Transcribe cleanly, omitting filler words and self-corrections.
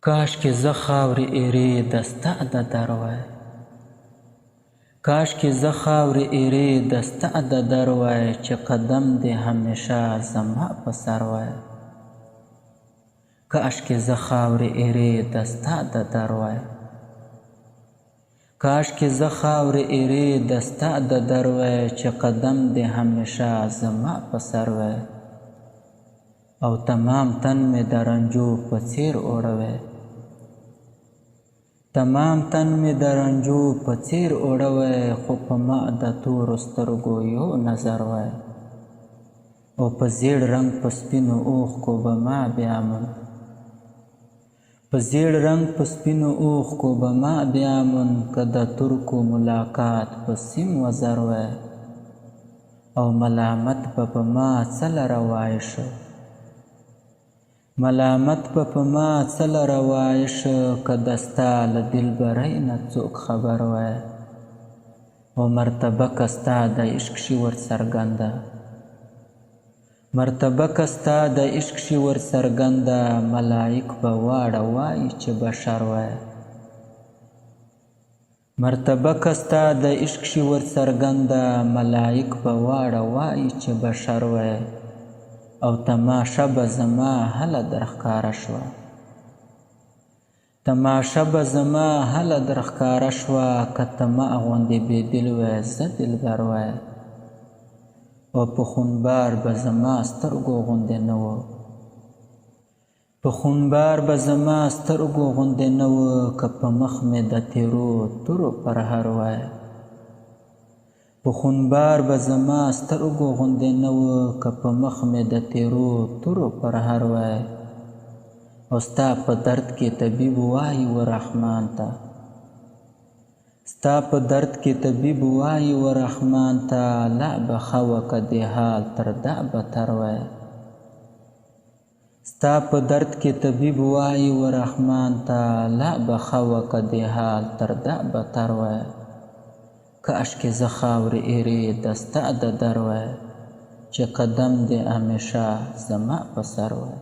کاشکې زه خاورې ایرې د ستا د در وای، کاشکې زه خاورې ایرې د ستا د در وای، چې قدم دې همیشه زما په سر وای. کاشکې زه خاورې ایرې د ستا د در وای، کاشکې زه خاورې ایرې د ستا د در وای، چې قدم دې همیشه زما په سر وای. او تمام تن مې د رنجو په څېر اوړوي، تمام تن مې د رنجو په څېر اوړوي، خو په ما د تورو سترګو یو نظر وای. او په زیړ رنګ په سپینو اوښکو به ما بیاموند، په زیړ رنګ په سپینو اوښکو به ما بیاموند، که د ترکو ملاقات په سیم وزر وای. او ملامت به په ما څه لره وای شه، ملامت به په ما څه لره وای شه، که د ستا له دلبرۍ نه څوک خبر وای. او مرتبه که ستا د عشق شي ورڅرګنده، مرتبه که ستا د عشق شي ورڅرګنده، ملایک به واړه وایي چې بشر وای. مرتبه که ستا د عشق شي ورڅرګنده، ملایک به واړه وایي چې بشر وای. او تماشه به زما هله درښکاره شوه، تماشه به زما هله درښکاره شوه، که ته ما غوندې بېدل وای زه دلبر وای. او په خونبار به زما سترګو غوندې نه و، په خونبار به زما سترګو غوندې نه و، که په مخ مې د تیرو تورو پرهر وای. په خونبار به زما سترګو غوندې نه و، که په مخ مې د تیرو تورو پرهر وای. او ستا په درد کې طبیب وایي و رحمان ته، ستا په درد کې طبیب وایي و رحمان ته، لا به ښه وه که دې حال تر دا بتر وای. ستا په درد کې طبیب وایي و رحمان ته، لا به ښه وه که دې حال تر دا بتر وای. کاشکې زه خاورې ایرې د ستا د در وای، چې قدم دې همیشه زما په سر وای.